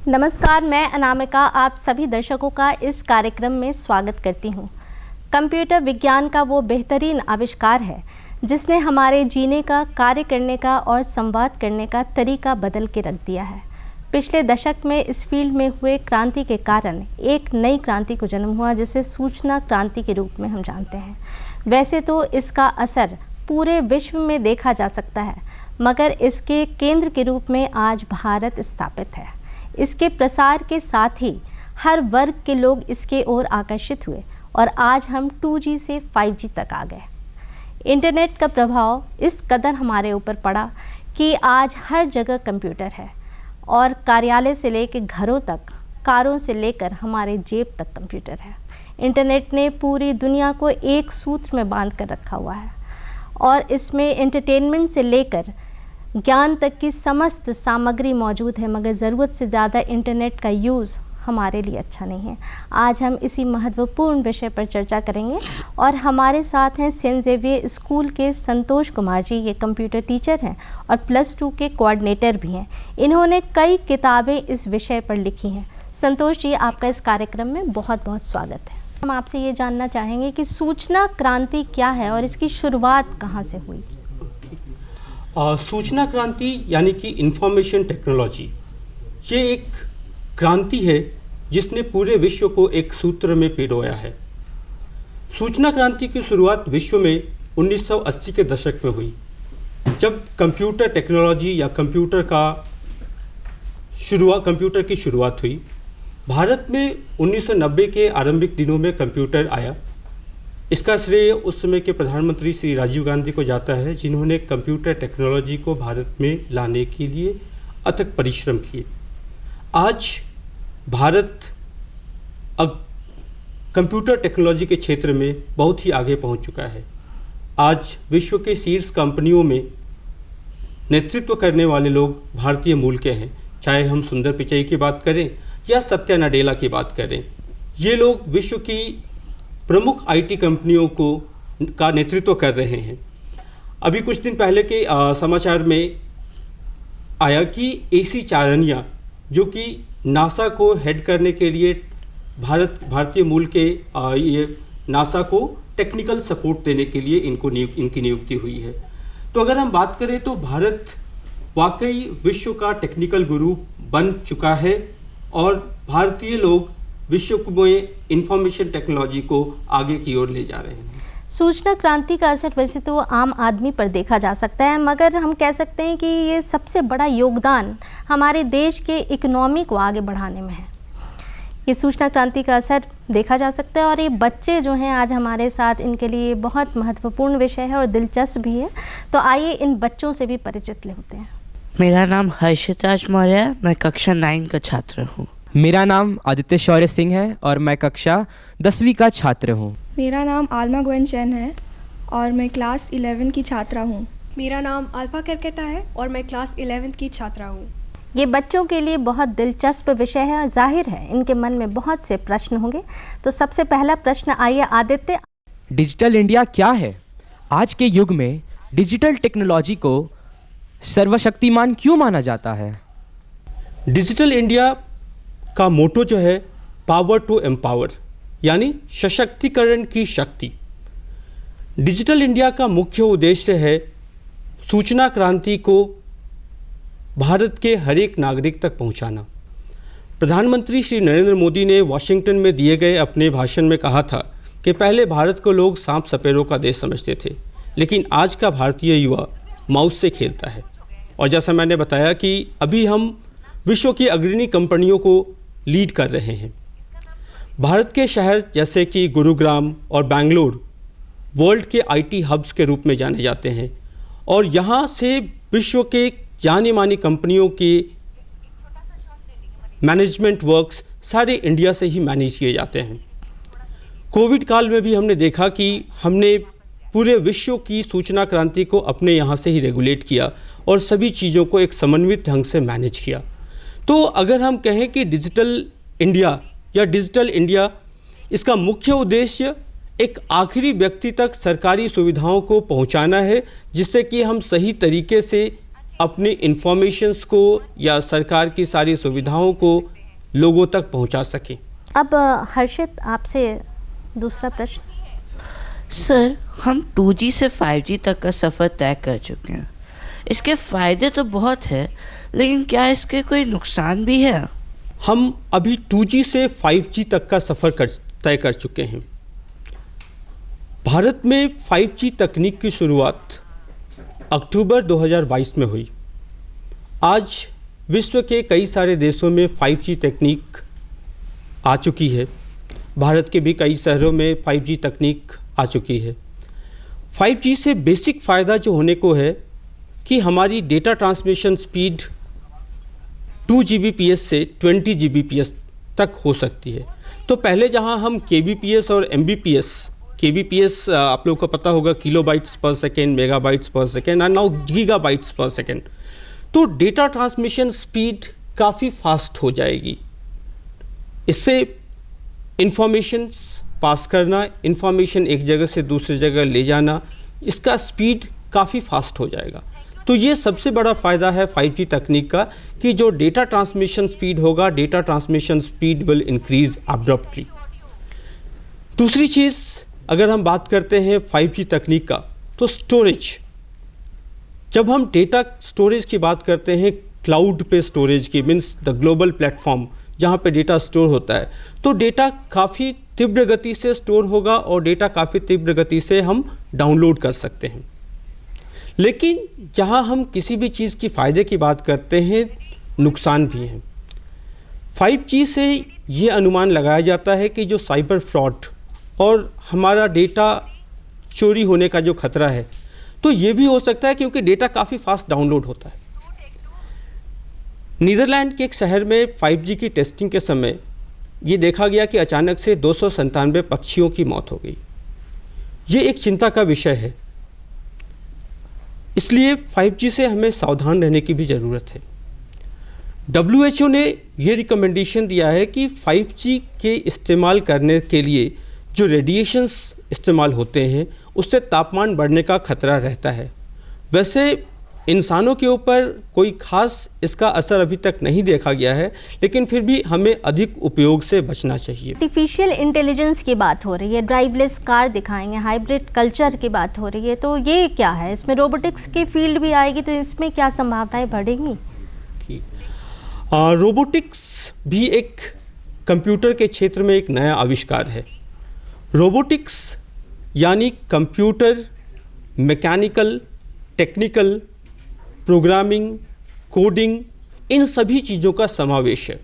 नमस्कार, मैं अनामिका आप सभी दर्शकों का इस कार्यक्रम में स्वागत करती हूँ। कंप्यूटर विज्ञान का वो बेहतरीन आविष्कार है जिसने हमारे जीने का, कार्य करने का और संवाद करने का तरीका बदल के रख दिया है। पिछले दशक में इस फील्ड में हुए क्रांति के कारण एक नई क्रांति को जन्म हुआ जिसे सूचना क्रांति के रूप में हम जानते हैं। वैसे तो इसका असर पूरे विश्व में देखा जा सकता है, मगर इसके केंद्र के रूप में आज भारत स्थापित है। इसके प्रसार के साथ ही हर वर्ग के लोग इसके ओर आकर्षित हुए और आज हम 2G से 5G तक आ गए। इंटरनेट का प्रभाव इस कदर हमारे ऊपर पड़ा कि आज हर जगह कंप्यूटर है और कार्यालय से लेकर घरों तक, कारों से लेकर हमारे जेब तक कंप्यूटर है। इंटरनेट ने पूरी दुनिया को एक सूत्र में बांध कर रखा हुआ है और इसमें एंटरटेनमेंट से लेकर ज्ञान तक की समस्त सामग्री मौजूद है, मगर ज़रूरत से ज़्यादा इंटरनेट का यूज़ हमारे लिए अच्छा नहीं है। आज हम इसी महत्वपूर्ण विषय पर चर्चा करेंगे और हमारे साथ हैं सेंट ज़ेवियर स्कूल के संतोष कुमार जी। ये कंप्यूटर टीचर हैं और +2 के कोऑर्डिनेटर भी हैं। इन्होंने कई किताबें इस विषय पर लिखी हैं। संतोष जी, आपका इस कार्यक्रम में बहुत बहुत स्वागत है। हम आपसे ये जानना चाहेंगे कि सूचना क्रांति क्या है और इसकी शुरुआत कहाँ से हुई? सूचना क्रांति यानी कि इंफॉर्मेशन टेक्नोलॉजी, ये एक क्रांति है जिसने पूरे विश्व को एक सूत्र में पिरोया है। सूचना क्रांति की शुरुआत विश्व में 1980 के दशक में हुई, जब कंप्यूटर टेक्नोलॉजी या कंप्यूटर की शुरुआत हुई। भारत में 1990 के आरंभिक दिनों में कंप्यूटर आया। इसका श्रेय उस समय के प्रधानमंत्री श्री राजीव गांधी को जाता है, जिन्होंने कंप्यूटर टेक्नोलॉजी को भारत में लाने के लिए अथक परिश्रम किए। आज भारत अब कंप्यूटर टेक्नोलॉजी के क्षेत्र में बहुत ही आगे पहुंच चुका है। आज विश्व के शीर्ष कंपनियों में नेतृत्व करने वाले लोग भारतीय मूल के हैं, चाहे हम सुंदर पिचाई की बात करें या सत्या नाडेला की बात करें। ये लोग विश्व की प्रमुख आईटी कंपनियों का नेतृत्व कर रहे हैं। अभी कुछ दिन पहले के समाचार में आया कि AC चारनिया, जो कि नासा को हेड करने के लिए भारतीय मूल के ये नासा को टेक्निकल सपोर्ट देने के लिए इनकी नियुक्ति हुई है। तो अगर हम बात करें तो भारत वाकई विश्व का टेक्निकल गुरु बन चुका है और भारतीय लोग विश्व में इंफॉर्मेशन टेक्नोलॉजी को आगे की ओर ले जा रहे हैं। सूचना क्रांति का असर वैसे तो आम आदमी पर देखा जा सकता है, मगर हम कह सकते हैं कि ये सबसे बड़ा योगदान हमारे देश के इकोनॉमी को आगे बढ़ाने में है। ये सूचना क्रांति का असर देखा जा सकता है और ये बच्चे जो हैं आज हमारे साथ, इनके लिए बहुत महत्वपूर्ण विषय है और दिलचस्प भी है। तो आइए इन बच्चों से भी परिचित होते हैं। मेरा नाम हर्षिताज मौर्य है, मैं कक्षा 9 का छात्र हूँ। मेरा नाम आदित्य शौर्य सिंह है और मैं कक्षा 10वीं का छात्र हूँ। मेरा नाम आलमा गोविंद चैन है और मैं क्लास 11 की छात्रा हूँ। मेरा नाम अल्फा करकेटा है और मैं क्लास 11 की छात्रा हूँ। ये बच्चों के लिए बहुत दिलचस्प विषय है और जाहिर है इनके मन में बहुत से प्रश्न होंगे। तो सबसे पहला प्रश्न, आइए आदित्य, डिजिटल इंडिया क्या है? आज के युग में डिजिटल टेक्नोलॉजी को सर्वशक्तिमान क्यों माना जाता है? डिजिटल इंडिया का मोटो जो है पावर टू एम्पावर, यानी सशक्तिकरण की शक्ति। डिजिटल इंडिया का मुख्य उद्देश्य है सूचना क्रांति को भारत के हर एक नागरिक तक पहुंचाना। प्रधानमंत्री श्री नरेंद्र मोदी ने वॉशिंगटन में दिए गए अपने भाषण में कहा था कि पहले भारत को लोग सांप सपेरों का देश समझते थे, लेकिन आज का भारतीय युवा माउस से खेलता है। और जैसा मैंने बताया कि अभी हम विश्व की अग्रणी कंपनियों को लीड कर रहे हैं। भारत के शहर जैसे कि गुरुग्राम और बेंगलुरु वर्ल्ड के आईटी हब्स के रूप में जाने जाते हैं और यहाँ से विश्व के जानी मानी कंपनियों के मैनेजमेंट वर्क्स सारे इंडिया से ही मैनेज किए जाते हैं। कोविड काल में भी हमने देखा कि हमने पूरे विश्व की सूचना क्रांति को अपने यहाँ से ही रेगुलेट किया और सभी चीज़ों को एक समन्वित ढंग से मैनेज किया। तो अगर हम कहें कि डिजिटल इंडिया या डिजिटल इंडिया, इसका मुख्य उद्देश्य एक आखिरी व्यक्ति तक सरकारी सुविधाओं को पहुंचाना है, जिससे कि हम सही तरीके से अपने इंफॉर्मेशंस को या सरकार की सारी सुविधाओं को लोगों तक पहुंचा सकें। अब हर्षित, आपसे दूसरा प्रश्न। सर, हम 2G से 5G तक का सफ़र तय कर चुके हैं। इसके फ़ायदे तो बहुत है, लेकिन क्या इसके कोई नुकसान भी है? हम अभी 2G से 5G तक का सफ़र तय कर चुके हैं। भारत में 5G तकनीक की शुरुआत अक्टूबर 2022 में हुई। आज विश्व के कई सारे देशों में 5G तकनीक आ चुकी है। भारत के भी कई शहरों में 5G तकनीक आ चुकी है। 5G से बेसिक फ़ायदा जो होने को है कि हमारी डेटा ट्रांसमिशन स्पीड 2 Gbps से 20 Gbps तक हो सकती है। तो पहले जहां हम kbps और mbps, kbps आप लोगों को पता होगा किलोबाइट्स पर सेकेंड, मेगाबाइट्स पर सेकेंड, एंड नाउ गीगाबाइट्स पर सेकेंड, तो डेटा ट्रांसमिशन स्पीड काफ़ी फास्ट हो जाएगी। इससे इंफॉर्मेशन पास करना, इंफॉर्मेशन एक जगह से दूसरी जगह ले जाना, इसका स्पीड काफ़ी फास्ट हो जाएगा। तो ये सबसे बड़ा फ़ायदा है 5G तकनीक का कि जो डेटा ट्रांसमिशन स्पीड होगा, data transmission speed will increase abruptly. दूसरी चीज़, अगर हम बात करते हैं 5G तकनीक का, तो स्टोरेज। जब हम डेटा स्टोरेज की बात करते हैं, क्लाउड पे स्टोरेज की, मीन्स द ग्लोबल प्लेटफॉर्म जहाँ पे डेटा स्टोर होता है, तो डेटा काफ़ी तीव्र गति से स्टोर होगा और डेटा काफ़ी तीव्र गति से हम डाउनलोड कर सकते हैं। लेकिन जहाँ हम किसी भी चीज़ की फ़ायदे की बात करते हैं, नुकसान भी हैं। 5G से ये अनुमान लगाया जाता है कि जो साइबर फ्रॉड और हमारा डेटा चोरी होने का जो खतरा है, तो ये भी हो सकता है क्योंकि डेटा काफ़ी फास्ट डाउनलोड होता है। नीदरलैंड के एक शहर में 5G की टेस्टिंग के समय ये देखा गया कि अचानक से 297 पक्षियों की मौत हो गई। ये एक चिंता का विषय है, इसलिए 5G से हमें सावधान रहने की भी ज़रूरत है। WHO ने ये रिकमेंडेशन दिया है कि 5G के इस्तेमाल करने के लिए जो रेडिएशंस इस्तेमाल होते हैं, उससे तापमान बढ़ने का खतरा रहता है। वैसे इंसानों के ऊपर कोई खास इसका असर अभी तक नहीं देखा गया है, लेकिन फिर भी हमें अधिक उपयोग से बचना चाहिए। आर्टिफिशियल इंटेलिजेंस की बात हो रही है, ड्राइवलेस कार दिखाएंगे, हाइब्रिड कल्चर की बात हो रही है, तो ये क्या है? इसमें रोबोटिक्स की फील्ड भी आएगी, तो इसमें क्या संभावनाएं बढ़ेंगी? रोबोटिक्स भी एक कंप्यूटर के क्षेत्र में एक नया आविष्कार है। रोबोटिक्स यानी computer, mechanical, technical, programming, coding, इन सभी चीज़ों का समावेश है।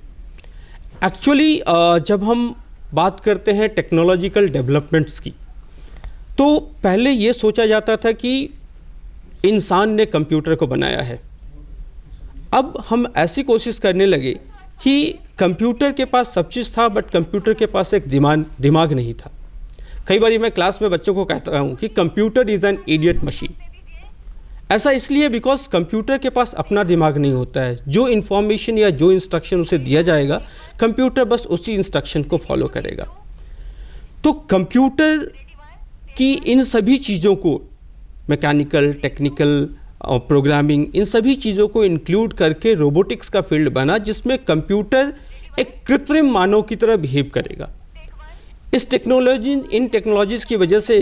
एक्चुअली जब हम बात करते हैं टेक्नोलॉजिकल डेवलपमेंट्स की, तो पहले ये सोचा जाता था कि इंसान ने कंप्यूटर को बनाया है। अब हम ऐसी कोशिश करने लगे कि कंप्यूटर के पास सब चीज़ था, बट कंप्यूटर के पास एक दिमाग नहीं था। कई बार मैं क्लास में बच्चों को कहता हूँ कि computer is an idiot machine. ऐसा इसलिए बिकॉज कंप्यूटर के पास अपना दिमाग नहीं होता है। जो इन्फॉर्मेशन या जो इंस्ट्रक्शन उसे दिया जाएगा, कंप्यूटर बस उसी इंस्ट्रक्शन को फॉलो करेगा। तो कंप्यूटर की इन सभी चीज़ों को, मैकेनिकल, टेक्निकल, प्रोग्रामिंग, इन सभी चीज़ों को इंक्लूड करके रोबोटिक्स का फील्ड बना, जिसमें कंप्यूटर एक कृत्रिम मानव की तरह बिहेव करेगा। इन टेक्नोलॉजीज़ की वजह से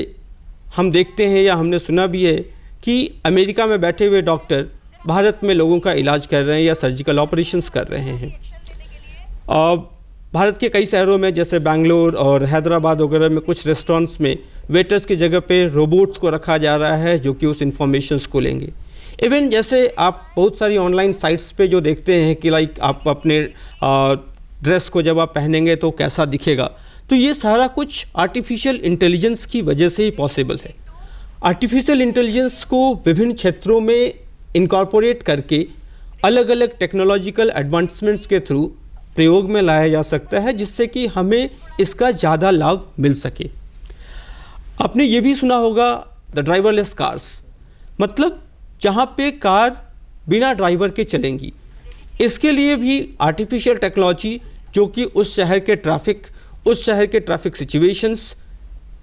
हम देखते हैं या हमने सुना भी है कि अमेरिका में बैठे हुए डॉक्टर भारत में लोगों का इलाज कर रहे हैं या सर्जिकल ऑपरेशंस कर रहे हैं। भारत के कई शहरों में जैसे बेंगलोर और हैदराबाद वगैरह में कुछ रेस्टोरेंट्स में वेटर्स की जगह पे रोबोट्स को रखा जा रहा है, जो कि उस इंफॉर्मेशंस को लेंगे। इवन जैसे आप बहुत सारी ऑनलाइन साइट्स पे जो देखते हैं कि लाइक आप अपने ड्रेस को जब आप पहनेंगे तो कैसा दिखेगा, तो ये सारा कुछ आर्टिफिशियल इंटेलिजेंस की वजह से ही पॉसिबल है। आर्टिफिशियल इंटेलिजेंस को विभिन्न क्षेत्रों में इनकॉर्पोरेट करके अलग अलग टेक्नोलॉजिकल एडवांसमेंट्स के थ्रू प्रयोग में लाया जा सकता है, जिससे कि हमें इसका ज़्यादा लाभ मिल सके। आपने ये भी सुना होगा द ड्राइवरलेस कार्स, मतलब जहाँ पे कार बिना ड्राइवर के चलेंगी। इसके लिए भी आर्टिफिशियल टेक्नोलॉजी, जो कि उस शहर के ट्रैफिक सिचुएशंस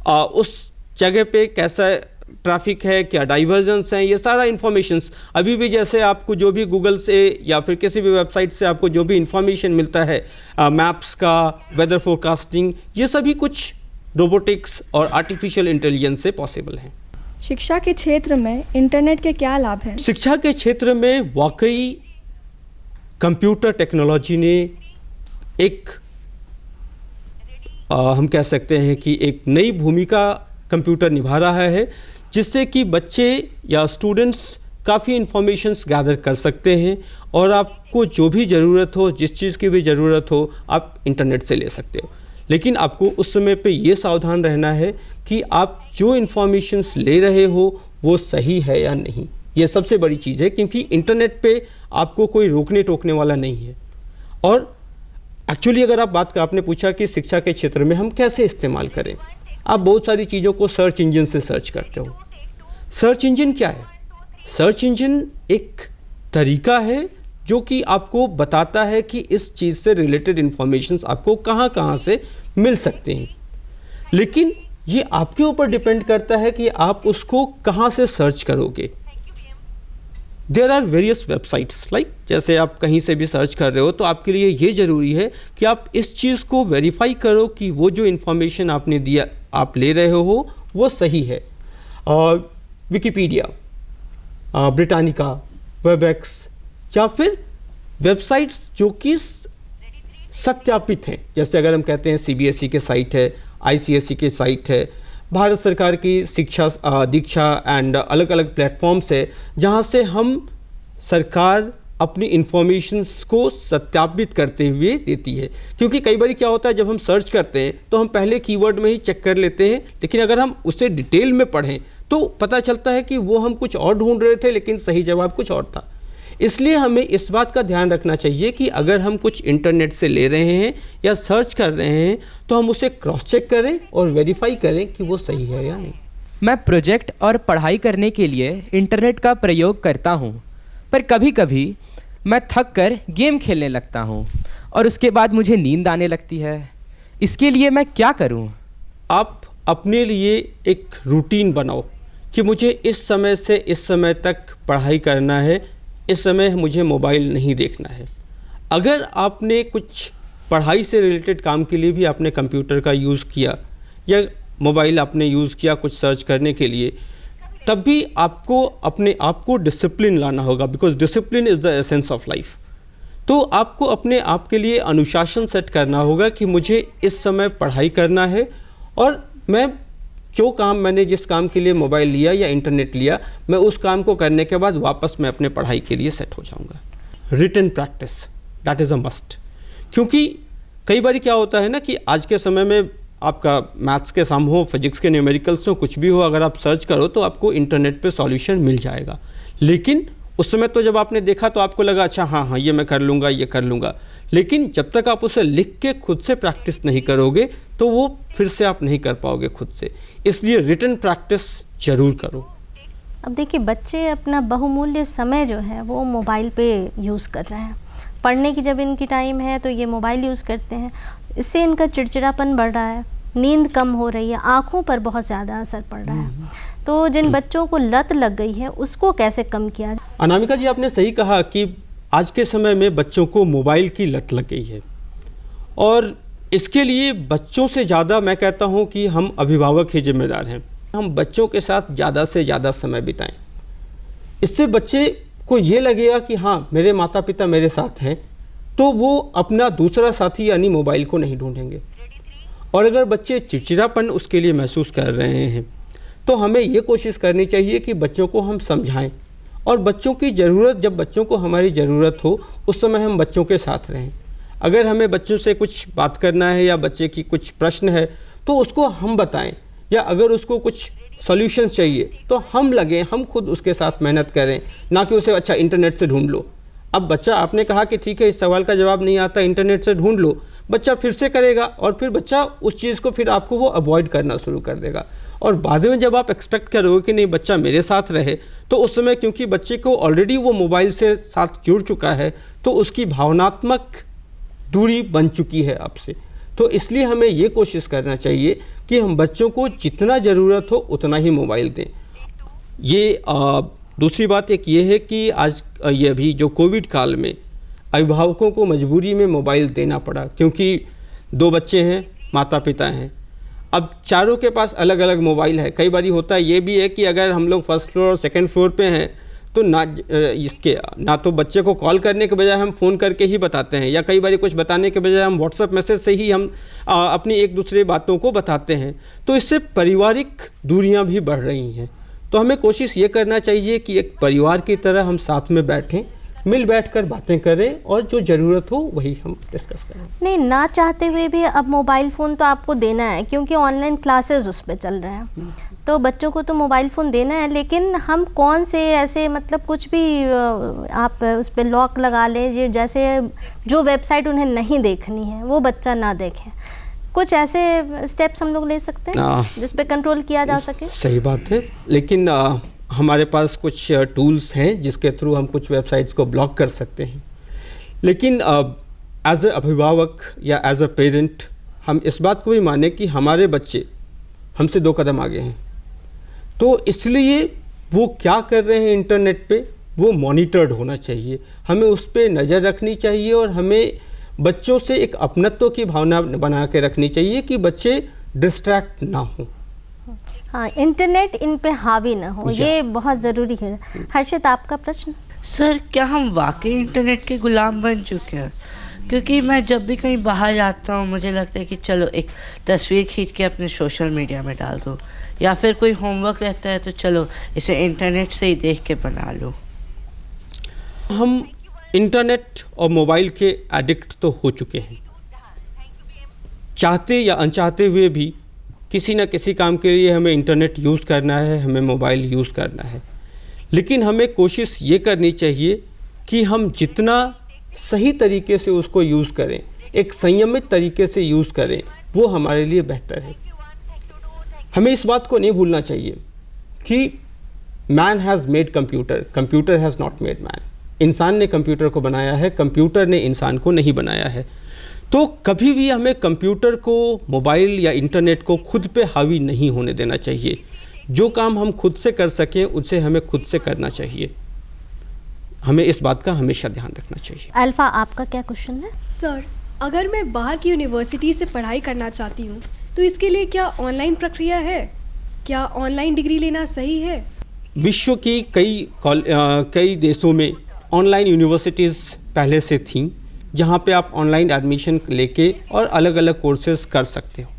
उस जगह पे कैसा ट्रैफिक है, क्या डाइवर्जेंस हैं, ये सारा इन्फॉर्मेशंस अभी भी, जैसे आपको जो भी गूगल से या फिर किसी भी वेबसाइट से आपको जो भी इन्फॉर्मेशन मिलता है, मैप्स का, वेदर फोरकास्टिंग, ये सभी कुछ रोबोटिक्स और आर्टिफिशियल इंटेलिजेंस से पॉसिबल है। शिक्षा के क्षेत्र में इंटरनेट के क्या लाभ हैं? शिक्षा के क्षेत्र में वाकई कंप्यूटर टेक्नोलॉजी ने एक हम कह सकते हैं कि एक नई भूमिका कंप्यूटर निभा रहा है, जिससे कि बच्चे या स्टूडेंट्स काफ़ी इन्फॉर्मेशंस गैदर कर सकते हैं और आपको जो भी ज़रूरत हो, जिस चीज़ की भी ज़रूरत हो, आप इंटरनेट से ले सकते हो। लेकिन आपको उस समय पे ये सावधान रहना है कि आप जो इन्फॉर्मेशंस ले रहे हो वो सही है या नहीं। ये सबसे बड़ी चीज़ है, क्योंकि इंटरनेट पे आपको कोई रोकने टोकने वाला नहीं है। और एक्चुअली अगर आपने पूछा कि शिक्षा के क्षेत्र में हम कैसे इस्तेमाल करें, आप बहुत सारी चीज़ों को सर्च इंजन से सर्च करते हो। सर्च इंजन क्या है? सर्च इंजन एक तरीका है जो कि आपको बताता है कि इस चीज़ से रिलेटेड इन्फॉर्मेशंस आपको कहाँ कहाँ से मिल सकते हैं, लेकिन ये आपके ऊपर डिपेंड करता है कि आप उसको कहाँ से सर्च करोगे। There are various websites, like जैसे आप कहीं से भी सर्च कर रहे हो तो आपके लिए ये ज़रूरी है कि आप इस चीज़ को वेरीफाई करो कि वो जो इन्फॉर्मेशन आपने दिया, आप ले रहे हो, वो सही है। विकिपीडिया, ब्रिटानिका, वेबएक्स या फिर वेबसाइट्स जो कि सत्यापित हैं, जैसे अगर हम कहते हैं CBSE के साइट है, ICSE के साइट है, भारत सरकार की शिक्षा दीक्षा एंड अलग अलग प्लेटफॉर्म्स है जहाँ से हम सरकार अपनी इन्फॉर्मेशंस को सत्यापित करते हुए देती है। क्योंकि कई बार क्या होता है, जब हम सर्च करते हैं तो हम पहले कीवर्ड में ही चेक कर लेते हैं, लेकिन अगर हम उसे डिटेल में पढ़ें तो पता चलता है कि वो हम कुछ और ढूंढ रहे थे लेकिन सही जवाब कुछ और था। इसलिए हमें इस बात का ध्यान रखना चाहिए कि अगर हम कुछ इंटरनेट से ले रहे हैं या सर्च कर रहे हैं तो हम उसे क्रॉस चेक करें और वेरीफाई करें कि वो सही है या नहीं। मैं प्रोजेक्ट और पढ़ाई करने के लिए इंटरनेट का प्रयोग करता हूँ, पर कभी कभी मैं थक कर गेम खेलने लगता हूँ और उसके बाद मुझे नींद आने लगती है। इसके लिए मैं क्या करूँ? आप अपने लिए एक रूटीन बनाओ कि मुझे इस समय से इस समय तक पढ़ाई करना है, इस समय मुझे मोबाइल नहीं देखना है। अगर आपने कुछ पढ़ाई से रिलेटेड काम के लिए भी आपने कंप्यूटर का यूज़ किया या मोबाइल आपने यूज़ किया कुछ सर्च करने के लिए, तब भी आपको अपने आप को डिसिप्लिन लाना होगा, because discipline is the essence of life. तो आपको अपने आप के लिए अनुशासन सेट करना होगा कि मुझे इस समय पढ़ाई करना है और मैं मैंने जिस काम के लिए मोबाइल लिया या इंटरनेट लिया, मैं उस काम को करने के बाद वापस मैं अपने पढ़ाई के लिए सेट हो जाऊंगा। Written practice, that is a must. क्योंकि कई बार क्या होता है ना कि आज के समय में आपका मैथ्स के सम हो, फिजिक्स के न्यूमेरिकल्स हो, कुछ भी हो, अगर आप सर्च करो तो आपको इंटरनेट पे सॉल्यूशन मिल जाएगा। लेकिन उस समय तो जब आपने देखा तो आपको लगा अच्छा हाँ ये मैं कर लूँगा, ये कर लूँगा, लेकिन जब तक आप उसे लिख के खुद से प्रैक्टिस नहीं करोगे तो वो फिर से आप नहीं कर पाओगे खुद से। इसलिए रिटन प्रैक्टिस ज़रूर करो। अब देखिए, बच्चे अपना बहुमूल्य समय जो है वो मोबाइल पे यूज़ कर रहे हैं। पढ़ने की जब इनकी टाइम है तो ये मोबाइल यूज़ करते हैं। इससे इनका चिड़चिड़ापन बढ़ रहा है, नींद कम हो रही है, आँखों पर बहुत ज़्यादा असर पड़ रहा है। तो जिन बच्चों को लत लग गई है उसको कैसे कम किया जाए? अनामिका जी, आपने सही कहा कि आज के समय में बच्चों को मोबाइल की लत लग गई है और इसके लिए बच्चों से ज़्यादा मैं कहता हूँ कि हम अभिभावक ही जिम्मेदार हैं। हम बच्चों के साथ ज़्यादा से ज़्यादा समय बिताएं। इससे बच्चे को ये लगेगा कि हाँ मेरे माता पिता मेरे साथ हैं, तो वो अपना दूसरा साथी यानी मोबाइल को नहीं ढूंढेंगे। और अगर बच्चे चिड़चिड़ापन उसके लिए महसूस कर रहे हैं तो हमें ये कोशिश करनी चाहिए कि बच्चों को हम समझाएं और बच्चों की ज़रूरत, जब बच्चों को हमारी ज़रूरत हो उस समय हम बच्चों के साथ रहें। अगर हमें बच्चों से कुछ बात करना है या बच्चे की कुछ प्रश्न है तो उसको हम बताएं, या अगर उसको कुछ सॉल्यूशन चाहिए तो हम लगें, हम खुद उसके साथ मेहनत करें, ना कि उसे अच्छा इंटरनेट से ढूंढ लो। अब बच्चा, आपने कहा कि ठीक है इस सवाल का जवाब नहीं आता, इंटरनेट से ढूंढ लो, बच्चा फिर से करेगा और फिर बच्चा उस चीज़ को फिर आपको वो अवॉइड करना शुरू कर देगा। और बाद में जब आप एक्सपेक्ट करोगे कि नहीं बच्चा मेरे साथ रहे, तो उस समय क्योंकि बच्चे को ऑलरेडी वो मोबाइल से साथ जुड़ चुका है तो उसकी भावनात्मक दूरी बन चुकी है आपसे। तो इसलिए हमें ये कोशिश करना चाहिए कि हम बच्चों को जितना ज़रूरत हो उतना ही मोबाइल दें। ये दूसरी बात एक ये है कि आज ये अभी जो कोविड काल में अभिभावकों को मजबूरी में मोबाइल देना पड़ा, क्योंकि 2 बच्चे हैं, माता पिता हैं, अब चारों के पास अलग अलग मोबाइल है। कई बार होता है ये भी है कि अगर हम लोग फर्स्ट फ्लोर और सेकंड फ्लोर पे हैं तो ना तो बच्चे को कॉल करने के बजाय हम फ़ोन करके ही बताते हैं, या कई बार कुछ बताने के बजाय हम व्हाट्सएप मैसेज से ही हम अपनी एक दूसरे बातों को बताते हैं। तो इससे पारिवारिक दूरियां भी बढ़ रही हैं। तो हमें कोशिश ये करना चाहिए कि एक परिवार की तरह हम साथ में बैठें, मिल बैठकर बातें करें और जो ज़रूरत हो वही हम डिस्कस करें। नहीं, ना चाहते हुए भी अब मोबाइल फ़ोन तो आपको देना है, क्योंकि ऑनलाइन क्लासेस उस पर चल रहे हैं, तो बच्चों को तो मोबाइल फ़ोन देना है। लेकिन हम कौन से ऐसे मतलब कुछ भी आप उस पर लॉक लगा लें, जैसे जो वेबसाइट उन्हें नहीं देखनी है वो बच्चा ना देखें, कुछ ऐसे स्टेप्स हम लोग ले सकते हैं जिस पे कंट्रोल किया जा सके। सही बात है, लेकिन हमारे पास कुछ टूल्स हैं जिसके थ्रू हम कुछ वेबसाइट्स को ब्लॉक कर सकते हैं। लेकिन एज ए अभिभावक या एज ए पेरेंट हम इस बात को भी माने कि हमारे बच्चे हमसे 2 कदम आगे हैं, तो इसलिए वो क्या कर रहे हैं इंटरनेट पे वो मॉनिटर्ड होना चाहिए, हमें उस पर नज़र रखनी चाहिए और हमें बच्चों से एक अपनत्व की भावना बना के रखनी चाहिए कि बच्चे डिस्ट्रैक्ट ना हों। हाँ, इंटरनेट इन पे हावी ना हो, ये बहुत ज़रूरी है। हर्षित, आपका प्रश्न। सर, क्या हम वाकई इंटरनेट के गुलाम बन चुके हैं? क्योंकि मैं जब भी कहीं बाहर जाता हूँ मुझे लगता है कि चलो एक तस्वीर खींच के अपने सोशल मीडिया में डाल दो, या फिर कोई होमवर्क रहता है तो चलो इसे इंटरनेट से ही देख के बना लो। हम इंटरनेट और मोबाइल के एडिक्ट तो हो चुके हैं, चाहते या अनचाहते हुए भी किसी न किसी काम के लिए हमें इंटरनेट यूज़ करना है, हमें मोबाइल यूज़ करना है। लेकिन हमें कोशिश ये करनी चाहिए कि हम जितना सही तरीके से उसको यूज़ करें, एक संयमित तरीके से यूज़ करें, वो हमारे लिए बेहतर है। हमें इस बात को नहीं भूलना चाहिए कि man has made computer, computer has not made man. इंसान ने कंप्यूटर को बनाया है, कंप्यूटर ने इंसान को नहीं बनाया है। तो कभी भी हमें कंप्यूटर को, मोबाइल या इंटरनेट को खुद पे हावी नहीं होने देना चाहिए। जो काम हम खुद से कर सकें उसे हमें खुद से करना चाहिए। हमें इस बात का हमेशा ध्यान रखना चाहिए। अल्फा, आपका क्या क्वेश्चन है? सर, अगर मैं बाहर की यूनिवर्सिटी से पढ़ाई करना चाहती हूँ तो इसके लिए क्या ऑनलाइन प्रक्रिया है? क्या ऑनलाइन डिग्री लेना सही है? विश्व की कई देशों में ऑनलाइन यूनिवर्सिटीज़ पहले से थीं, जहाँ पे आप ऑनलाइन एडमिशन लेके और अलग अलग कोर्सेज कर सकते हो।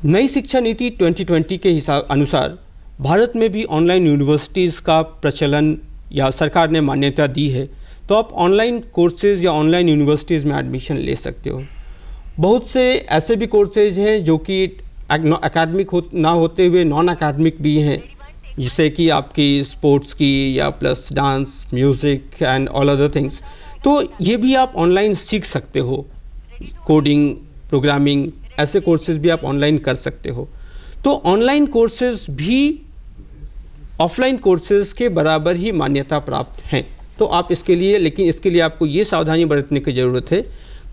नई शिक्षा नीति 2020 के अनुसार भारत में भी ऑनलाइन यूनिवर्सिटीज़ का प्रचलन या सरकार ने मान्यता दी है, तो आप ऑनलाइन कोर्सेज या ऑनलाइन यूनिवर्सिटीज़ में एडमिशन ले सकते हो। बहुत से ऐसे भी कोर्सेज हैं जो कि एकेडमिक ना होते हुए नॉन एकेडमिक भी हैं, जिससे कि आपकी स्पोर्ट्स की या plus dance, music and all other things. तो ये भी आप ऑनलाइन सीख सकते हो। कोडिंग, प्रोग्रामिंग, ऐसे कोर्सेज भी आप ऑनलाइन कर सकते हो। तो ऑनलाइन कोर्सेज भी ऑफलाइन कोर्सेज के बराबर ही मान्यता प्राप्त हैं। तो आप इसके लिए, लेकिन इसके लिए आपको ये सावधानी बरतने की ज़रूरत है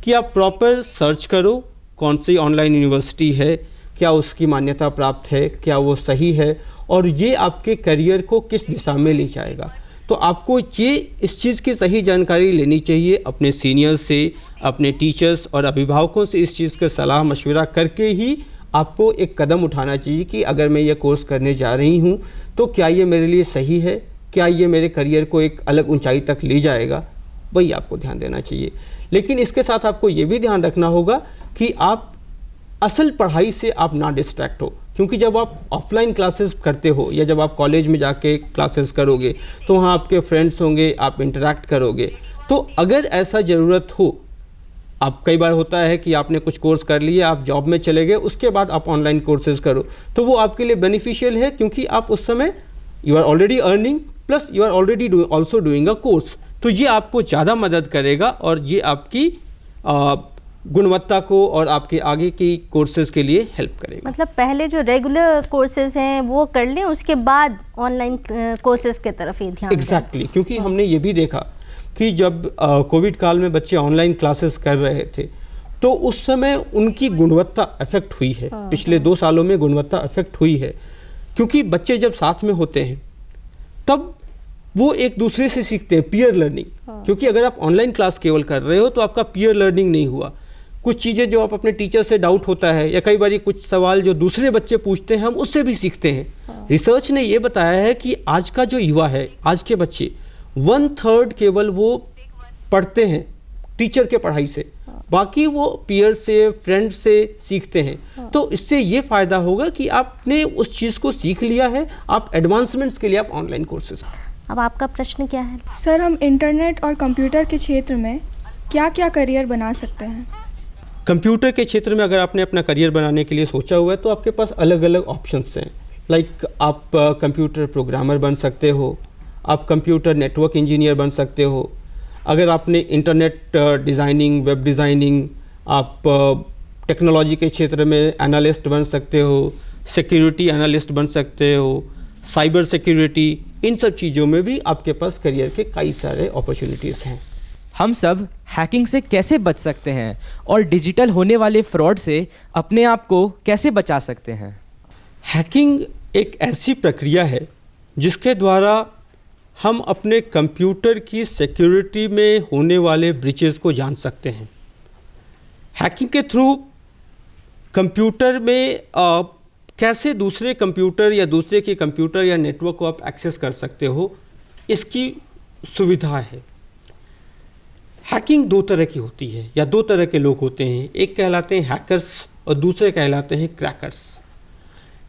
कि आप प्रॉपर सर्च करो कौन सी ऑनलाइन यूनिवर्सिटी है, क्या उसकी मान्यता प्राप्त है, क्या वो सही है और ये आपके करियर को किस दिशा में ले जाएगा। तो आपको ये इस चीज़ की सही जानकारी लेनी चाहिए अपने सीनियर्स से, अपने टीचर्स और अभिभावकों से। इस चीज़ का सलाह मशवरा करके ही आपको एक कदम उठाना चाहिए कि अगर मैं ये कोर्स करने जा रही हूँ तो क्या ये मेरे लिए सही है, क्या ये मेरे करियर को एक अलग ऊंचाई तक ले जाएगा, वही आपको ध्यान देना चाहिए। लेकिन इसके साथ आपको ये भी ध्यान रखना होगा कि आप असल पढ़ाई से आप ना डिस्ट्रैक्ट हो, क्योंकि जब आप ऑफलाइन क्लासेस करते हो या जब आप कॉलेज में जाके क्लासेस करोगे तो वहाँ आपके फ्रेंड्स होंगे, आप इंटरेक्ट करोगे। तो अगर ऐसा ज़रूरत हो, आप कई बार होता है कि आपने कुछ कोर्स कर लिए, आप जॉब में चले गए, उसके बाद आप ऑनलाइन कोर्सेज करो, तो वो आपके लिए बेनिफिशियल है, क्योंकि आप उस समय you are already earning plus you are already also doing a course. तो ये आपको ज़्यादा मदद करेगा और ये आपकी गुणवत्ता को और आपके आगे की कोर्सेज के लिए हेल्प करेगा। मतलब पहले जो रेगुलर कोर्सेज हैं वो कर लें, उसके बाद ऑनलाइन कोर्सेज की तरफ ही ध्यान एग्जैक्टली क्योंकि हमने ये भी देखा कि जब कोविड काल में बच्चे ऑनलाइन क्लासेस कर रहे थे तो उस समय उनकी गुणवत्ता अफेक्ट हुई है। पिछले 2 सालों में गुणवत्ता अफेक्ट हुई है, क्योंकि बच्चे जब साथ में होते हैं तब वो एक दूसरे से सीखते हैं, पीयर लर्निंग। क्योंकि अगर आप ऑनलाइन क्लास केवल कर रहे हो तो आपका पीयर लर्निंग नहीं हुआ। कुछ चीज़ें जो आप अपने टीचर से डाउट होता है, या कई बार कुछ सवाल जो दूसरे बच्चे पूछते हैं हम उससे भी सीखते हैं। रिसर्च ने ये बताया है कि आज का जो युवा है, आज के बच्चे 1/3 केवल वो पढ़ते हैं टीचर के पढ़ाई से, बाकी वो पीयर से, फ्रेंड से सीखते हैं। तो इससे ये फ़ायदा होगा कि आपने उस चीज़ को सीख लिया है, आप एडवांसमेंट्स के लिए आप ऑनलाइन कोर्सेज। अब आपका प्रश्न क्या है? सर, हम इंटरनेट और कंप्यूटर के क्षेत्र में क्या क्या करियर बना सकते हैं? कंप्यूटर के क्षेत्र में अगर आपने अपना करियर बनाने के लिए सोचा हुआ है तो आपके पास अलग अलग ऑप्शंस हैं। लाइक आप कंप्यूटर प्रोग्रामर बन सकते हो, आप कंप्यूटर नेटवर्क इंजीनियर बन सकते हो। अगर आपने इंटरनेट डिज़ाइनिंग, वेब डिज़ाइनिंग, आप टेक्नोलॉजी के क्षेत्र में एनालिस्ट बन सकते हो, सिक्योरिटी एनालिस्ट बन सकते हो, साइबर सिक्योरिटी, इन सब चीज़ों में भी आपके पास करियर के कई सारे अपॉर्चुनिटीज़ हैं। हम सब हैकिंग से कैसे बच सकते हैं और डिजिटल होने वाले फ्रॉड से अपने आप को कैसे बचा सकते हैं? हैकिंग एक ऐसी प्रक्रिया है जिसके द्वारा हम अपने कंप्यूटर की सिक्योरिटी में होने वाले ब्रीचेस को जान सकते हैं। हैकिंग के थ्रू कंप्यूटर में कैसे दूसरे कंप्यूटर या दूसरे के कंप्यूटर या नेटवर्क को आप एक्सेस कर सकते हो, इसकी सुविधा है। हैकिंग 2 तरह की होती है या 2 तरह के लोग होते हैं। एक कहलाते हैं हैकर्स और दूसरे कहलाते हैं क्रैकर्स।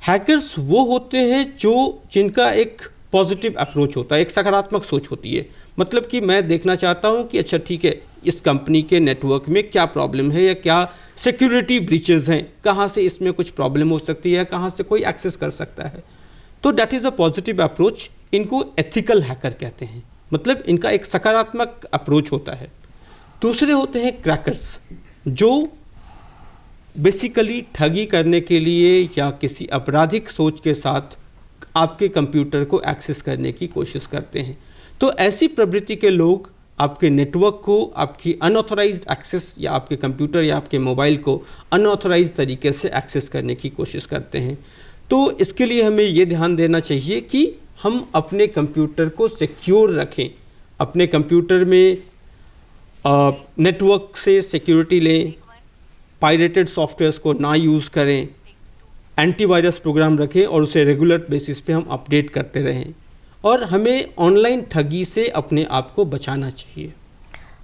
हैकर्स वो होते हैं जिनका एक पॉजिटिव अप्रोच होता है, एक सकारात्मक सोच होती है। मतलब कि मैं देखना चाहता हूँ कि अच्छा ठीक है, इस कंपनी के नेटवर्क में क्या प्रॉब्लम है या क्या सिक्योरिटी ब्रीचेस हैं, कहाँ से इसमें कुछ प्रॉब्लम हो सकती है, कहाँ से कोई एक्सेस कर सकता है। तो that is a positive approach. इनको एथिकल हैकर कहते हैं, मतलब इनका एक सकारात्मक अप्रोच होता है। दूसरे होते हैं क्रैकर्स, जो बेसिकली ठगी करने के लिए या किसी आपराधिक सोच के साथ आपके कंप्यूटर को एक्सेस करने की कोशिश करते हैं। तो ऐसी प्रवृत्ति के लोग आपके नेटवर्क को, आपकी अनऑथराइज्ड एक्सेस या आपके कंप्यूटर या आपके मोबाइल को अनऑथराइज्ड तरीके से एक्सेस करने की कोशिश करते हैं। तो इसके लिए हमें ये ध्यान देना चाहिए कि हम अपने कंप्यूटर को सिक्योर रखें, अपने कंप्यूटर में नेटवर्क से सिक्योरिटी लें, पायरेटेड सॉफ्टवेयर्स को ना यूज़ करें, एंटीवायरस प्रोग्राम रखें और उसे रेगुलर बेसिस पे हम अपडेट करते रहें, और हमें ऑनलाइन ठगी से अपने आप को बचाना चाहिए।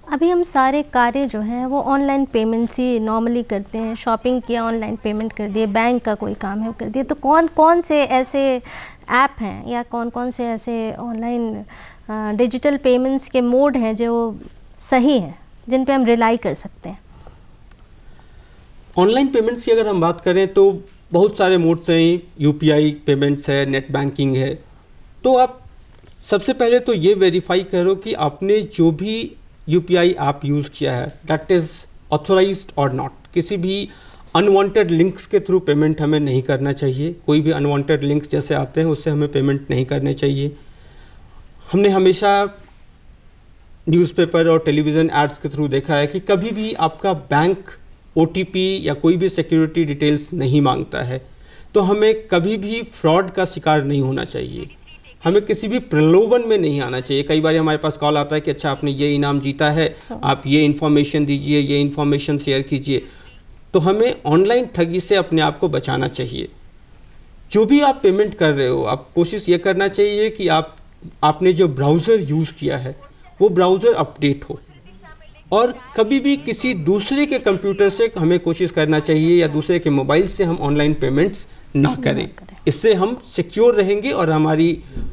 अभी हम सारे कार्य जो हैं वो ऑनलाइन पेमेंट्स ही नॉर्मली करते हैं। शॉपिंग किया, ऑनलाइन पेमेंट कर दिए, बैंक का कोई काम है वो कर दिए। तो कौन कौन से ऐसे ऐप हैं या कौन कौन से ऐसे ऑनलाइन डिजिटल पेमेंट्स के मोड हैं जो सही हैं, जिन पे हम रिलाई कर सकते हैं? ऑनलाइन पेमेंट्स की अगर हम बात करें तो बहुत सारे मोड्स हैं। यूपीआई पेमेंट्स है, नेट बैंकिंग है। तो आप सबसे पहले तो ये वेरीफाई करो कि आपने जो भी यूपीआई ऐप यूज़ किया है दैट इज़ ऑथोराइज्ड और नॉट। किसी भी अनवांटेड लिंक्स के थ्रू पेमेंट हमें नहीं करना चाहिए। कोई भी अनवांटेड लिंक्स जैसे आते हैं उससे हमें पेमेंट नहीं करने चाहिए। हमने हमेशा न्यूज़पेपर और टेलीविज़न एड्स के थ्रू देखा है कि कभी भी आपका बैंक OTP या कोई भी सिक्योरिटी डिटेल्स नहीं मांगता है। तो हमें कभी भी फ्रॉड का शिकार नहीं होना चाहिए, हमें किसी भी प्रलोभन में नहीं आना चाहिए। कई बार हमारे पास कॉल आता है कि अच्छा आपने ये इनाम जीता है, आप ये इन्फॉर्मेशन दीजिए, ये इन्फॉर्मेशन शेयर कीजिए। तो हमें ऑनलाइन ठगी से अपने आप को बचाना चाहिए। जो भी आप पेमेंट कर रहे हो, आप कोशिश ये करना चाहिए कि आपने जो ब्राउज़र यूज़ किया है वो ब्राउज़र अपडेट हो, और कभी भी किसी दूसरे के कंप्यूटर से हमें कोशिश करना चाहिए या दूसरे के मोबाइल से हम ऑनलाइन पेमेंट्स ना करें। इससे हम सिक्योर रहेंगे और हमारी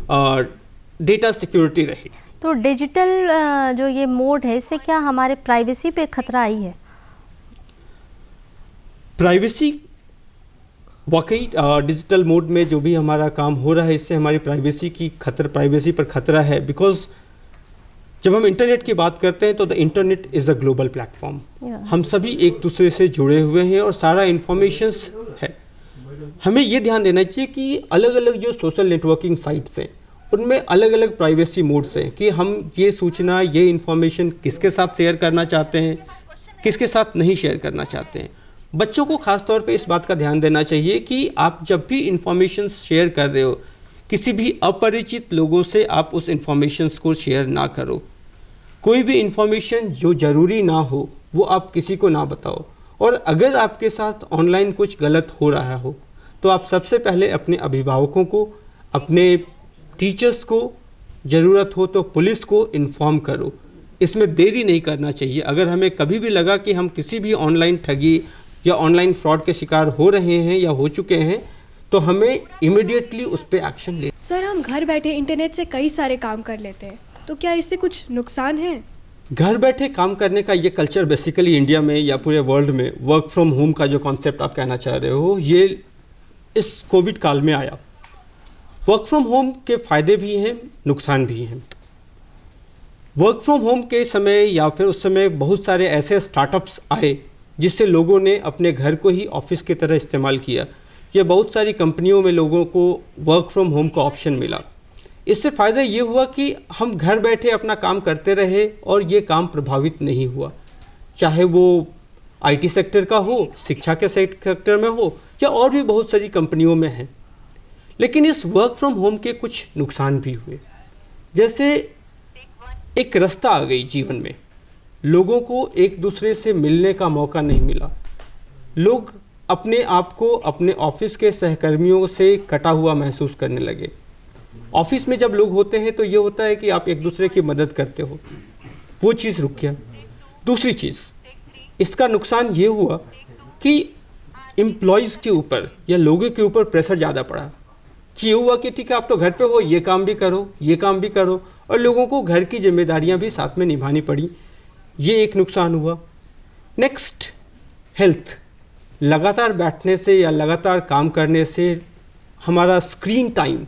डेटा सिक्योरिटी रहेगी। तो डिजिटल जो ये मोड है, इससे क्या हमारे प्राइवेसी पे खतरा आई है? प्राइवेसी वाकई डिजिटल मोड में जो भी हमारा काम हो रहा है इससे हमारी प्राइवेसी पर खतरा है। बिकॉज जब हम इंटरनेट की बात करते हैं तो the internet is a global platform. हम सभी एक दूसरे से जुड़े हुए हैं और सारा इन्फॉर्मेशंस है। हमें ये ध्यान देना चाहिए कि अलग अलग जो सोशल नेटवर्किंग साइट्स हैं उनमें अलग अलग प्राइवेसी मोड्स हैं कि हम ये सूचना, ये इन्फॉर्मेशन किसके साथ शेयर करना चाहते हैं, किसके साथ नहीं शेयर करना चाहते हैं। बच्चों को खास तौर पे इस बात का ध्यान देना चाहिए कि आप जब भी इंफॉर्मेशन शेयर कर रहे हो, किसी भी अपरिचित लोगों से आप उस इंफॉर्मेशन को शेयर ना करो। कोई भी इंफॉर्मेशन जो ज़रूरी ना हो वो आप किसी को ना बताओ। और अगर आपके साथ ऑनलाइन कुछ गलत हो रहा हो तो आप सबसे पहले अपने अभिभावकों को, अपने टीचर्स को, ज़रूरत हो तो पुलिस को इन्फॉर्म करो। इसमें देरी नहीं करना चाहिए। अगर हमें कभी भी लगा कि हम किसी भी ऑनलाइन ठगी या ऑनलाइन फ्रॉड के शिकार हो रहे हैं या हो चुके हैं तो हमें इमीडिएटली उस पर एक्शन ले। सर, हम घर बैठे इंटरनेट से कई सारे काम कर लेते हैं, तो क्या इससे कुछ नुकसान है? घर बैठे काम करने का ये कल्चर बेसिकली इंडिया में या पूरे वर्ल्ड में वर्क फ्रॉम होम का जो कॉन्सेप्ट आप कहना चाह रहे हो, ये इस कोविड काल में आया। वर्क फ्रॉम होम के फ़ायदे भी हैं, नुकसान भी हैं। वर्क फ्रॉम होम के समय या फिर उस समय बहुत सारे ऐसे स्टार्टअप्स आए जिससे लोगों ने अपने घर को ही ऑफिस की तरह इस्तेमाल किया। ये बहुत सारी कंपनियों में लोगों को वर्क फ्रॉम होम का ऑप्शन मिला। इससे फ़ायदा ये हुआ कि हम घर बैठे अपना काम करते रहे और ये काम प्रभावित नहीं हुआ, चाहे वो आईटी सेक्टर का हो, शिक्षा के सेक्टर में हो या और भी बहुत सारी कंपनियों में है। लेकिन इस वर्क फ्रॉम होम के कुछ नुकसान भी हुए। जैसे एक रास्ता आ गई जीवन में, लोगों को एक दूसरे से मिलने का मौका नहीं मिला। लोग अपने आप को अपने ऑफिस के सहकर्मियों से कटा हुआ महसूस करने लगे। ऑफिस में जब लोग होते हैं तो ये होता है कि आप एक दूसरे की मदद करते हो, वो चीज़ रुक गया। दूसरी चीज़, इसका नुकसान ये हुआ कि एम्प्लॉयज़ के ऊपर या लोगों के ऊपर प्रेशर ज़्यादा पड़ा कि ये हुआ कि ठीक है आप तो घर पे हो, ये काम भी करो, ये काम भी करो, और लोगों को घर की जिम्मेदारियां भी साथ में निभानी पड़ी। ये एक नुकसान हुआ। Next, health. लगातार बैठने से या लगातार काम करने से हमारा स्क्रीन टाइम,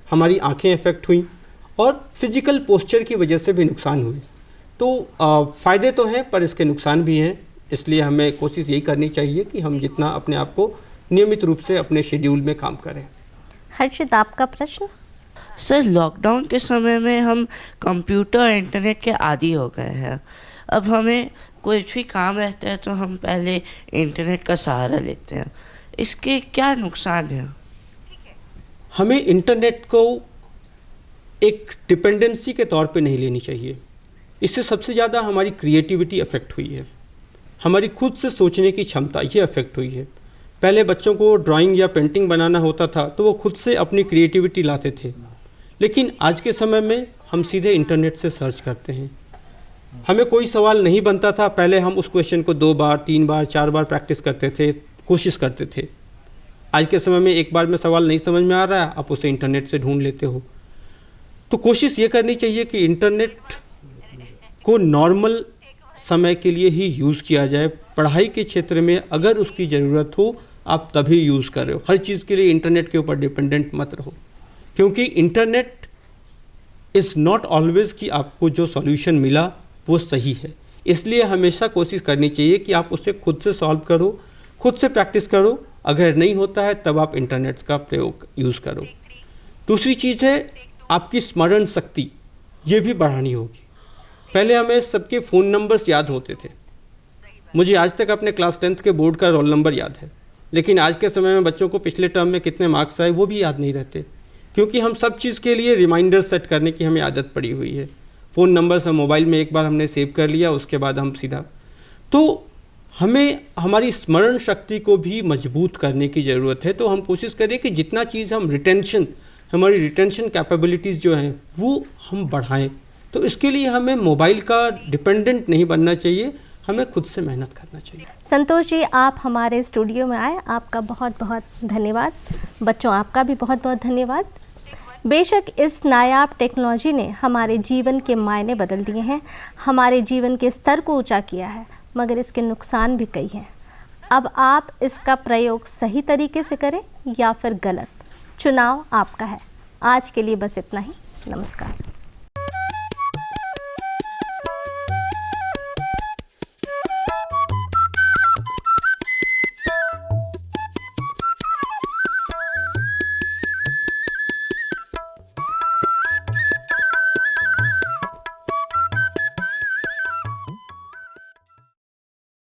हमारी आंखें इफेक्ट हुई और फिजिकल पोस्चर की वजह से भी नुकसान हुए। तो फ़ायदे तो हैं पर इसके नुकसान भी हैं, इसलिए हमें कोशिश यही करनी चाहिए कि हम जितना अपने आप को नियमित रूप से अपने शेड्यूल में काम करें। हर्षित, आपका प्रश्न? सर, लॉकडाउन के समय में हम कंप्यूटर और इंटरनेट के आदी हो गए हैं। अब हमें कोई भी काम रहता है तो हम पहले इंटरनेट का सहारा लेते हैं। इसके क्या नुकसान हैं? हमें इंटरनेट को एक डिपेंडेंसी के तौर पे नहीं लेनी चाहिए। इससे सबसे ज़्यादा हमारी क्रिएटिविटी अफेक्ट हुई है, हमारी खुद से सोचने की क्षमता ये अफेक्ट हुई है। पहले बच्चों को ड्राइंग या पेंटिंग बनाना होता था तो वो खुद से अपनी क्रिएटिविटी लाते थे, लेकिन आज के समय में हम सीधे इंटरनेट से सर्च करते हैं। हमें कोई सवाल नहीं बनता था, पहले हम उस क्वेश्चन को 2 बार 3 बार 4 बार प्रैक्टिस करते थे, कोशिश करते थे। आज के समय में एक बार में सवाल नहीं समझ में आ रहा है, आप उसे इंटरनेट से ढूंढ लेते हो। तो कोशिश ये करनी चाहिए कि इंटरनेट को नॉर्मल समय के लिए ही यूज़ किया जाए। पढ़ाई के क्षेत्र में अगर उसकी ज़रूरत हो आप तभी यूज़ कर रहे हो। हर चीज़ के लिए इंटरनेट के ऊपर डिपेंडेंट मत रहो, क्योंकि इंटरनेट इज़ नॉट ऑलवेज़ कि आपको जो सॉल्यूशन मिला वो सही है। इसलिए हमेशा कोशिश करनी चाहिए कि आप उसे खुद से सॉल्व करो, खुद से प्रैक्टिस करो। अगर नहीं होता है तब आप इंटरनेट का प्रयोग यूज़ करो। दूसरी चीज़ है आपकी स्मरण शक्ति, ये भी बढ़ानी होगी। पहले हमें सबके फ़ोन नंबर्स याद होते थे। मुझे आज तक अपने क्लास 10th के बोर्ड का रोल नंबर याद है, लेकिन आज के समय में बच्चों को पिछले टर्म में कितने मार्क्स आए वो भी याद नहीं रहते, क्योंकि हम सब चीज़ के लिए रिमाइंडर सेट करने की हमें आदत पड़ी हुई है। फ़ोन नंबर्स हम मोबाइल में एक बार हमने सेव कर लिया, उसके बाद हम सीधा। तो हमें हमारी स्मरण शक्ति को भी मजबूत करने की ज़रूरत है। तो हम कोशिश करें कि जितना चीज़ हम हमारी रिटेंशन कैपेबिलिटीज़ जो हैं वो हम बढ़ाएं। तो इसके लिए हमें मोबाइल का डिपेंडेंट नहीं बनना चाहिए, हमें खुद से मेहनत करना चाहिए। संतोष जी, आप हमारे स्टूडियो में आए, आपका बहुत बहुत धन्यवाद। बच्चों, आपका भी बहुत बहुत धन्यवाद। बेशक इस नायाब टेक्नोलॉजी ने हमारे जीवन के मायने बदल दिए हैं, हमारे जीवन के स्तर को ऊंचा किया है, मगर इसके नुकसान भी कई हैं। अब आप इसका प्रयोग सही तरीके से करें या फिर गलत, चुनाव आपका है। आज के लिए बस इतना ही। नमस्कार।